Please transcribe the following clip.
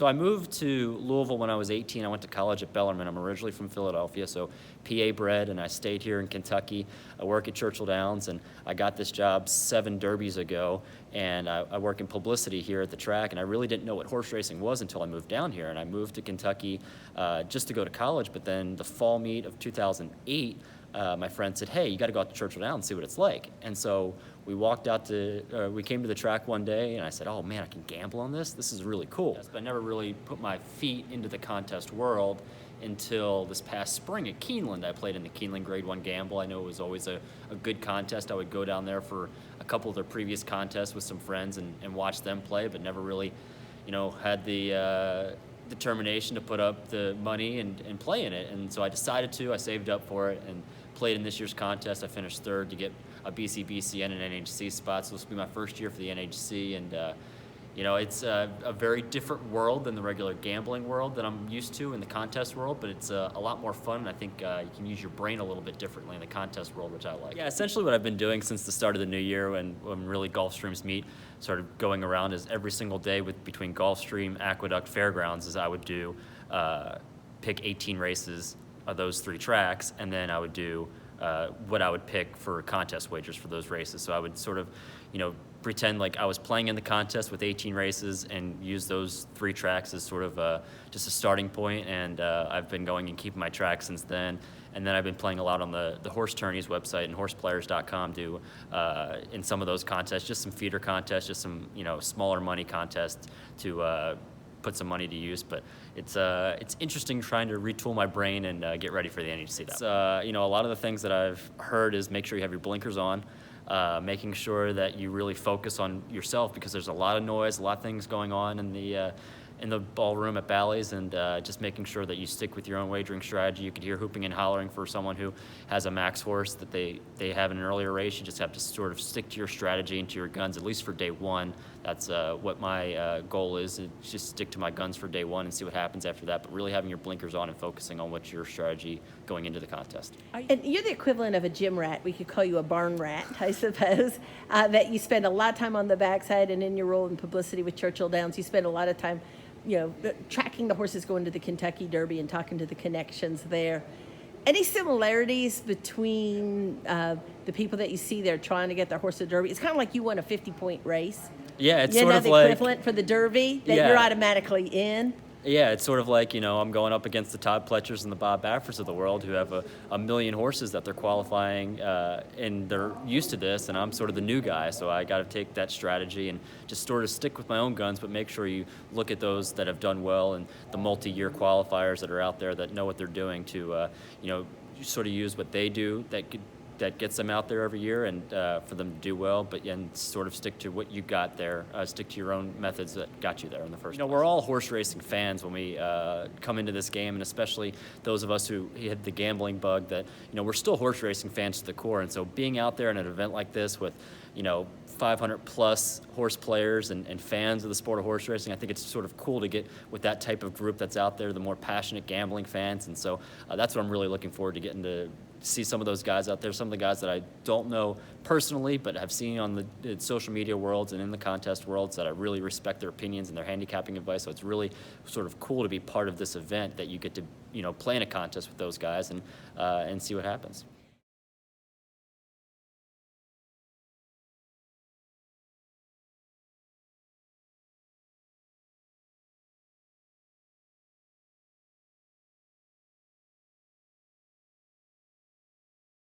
So I moved to Louisville when I was 18. I went to college at Bellarmine. I'm originally from Philadelphia, so PA bred, and I stayed here in Kentucky. I work at Churchill Downs, and I got this job 7 derbies ago, and I work in publicity here at the track, and I really didn't know what horse racing was until I moved down here, and I moved to Kentucky just to go to college, but then the fall meet of 2008, my friend said, hey, you got to go out to Churchill Downs and see what it's like. And so we we came to the track one day, and I said, oh man, I can gamble on this? This is really cool. But I never really put my feet into the contest world until this past spring at Keeneland. I played in the Keeneland Grade 1 Gamble. I know it was always a good contest. I would go down there for a couple of their previous contests with some friends and watch them play, but never really, had the determination to put up the money and play in it. And so I decided to. I saved up for it and played in this year's contest. I finished 3rd to get a BCBC and an NHC spot, so this will be my first year for the NHC, and it's a very different world than the regular gambling world that I'm used to in the contest world, but it's a lot more fun, and I think you can use your brain a little bit differently in the contest world, which I like. Yeah, essentially what I've been doing since the start of the new year when really Gulfstreams meet, sort of going around is every single day between Gulfstream, Aqueduct, Fairgrounds, is I would do pick 18 races of those 3 tracks, and then I would do what I would pick for contest wagers for those races. So I would sort of, pretend like I was playing in the contest with 18 races and use those 3 tracks as sort of just a starting point. And I've been going and keeping my track since then. And then I've been playing a lot on the Horse Tourneys website and horseplayers.com in some of those contests, just some feeder contests, just some, smaller money contests to put some money to use. But it's interesting trying to retool my brain and get ready for the NHC. A lot of the things that I've heard is make sure you have your blinkers on, making sure that you really focus on yourself, because there's a lot of noise, a lot of things going on in the ballroom at Bally's, and just making sure that you stick with your own wagering strategy. You could hear hooping and hollering for someone who has a max horse that they have in an earlier race. You just have to sort of stick to your strategy and to your guns, at least for day 1. That's what my goal is just stick to my guns for day 1 and see what happens after that, but really having your blinkers on and focusing on what's your strategy going into the contest. And you're the equivalent of a gym rat. We could call you a barn rat, I suppose, that you spend a lot of time on the backside, and in your role in publicity with Churchill Downs, you spend a lot of time tracking the horses going to the Kentucky Derby and talking to the connections there. Any similarities between the people that you see there trying to get their horse to Derby? It's kind of like you won a 50-point race. Yeah, it's sort of the like equivalent for the Derby that you're automatically in. Yeah, it's sort of like, I'm going up against the Todd Pletchers and the Bob Baffers of the world who have a million horses that they're qualifying, and they're used to this, and I'm sort of the new guy, so I got to take that strategy and just sort of stick with my own guns, but make sure you look at those that have done well and the multi-year qualifiers that are out there that know what they're doing to, sort of use what they do that gets them out there every year, and for them to do well, and sort of stick to what you got there, stick to your own methods that got you there in the first place. We're all horse racing fans when we come into this game, and especially those of us who had the gambling bug that, we're still horse racing fans to the core, and so being out there in an event like this with, 500 plus horse players and fans of the sport of horse racing, I think it's sort of cool to get with that type of group that's out there, the more passionate gambling fans, and so that's what I'm really looking forward to getting to see some of those guys out there, some of the guys that I don't know personally, but have seen on the social media worlds and in the contest worlds that I really respect their opinions and their handicapping advice. So it's really sort of cool to be part of this event that you get to, play in a contest with those guys and see what happens.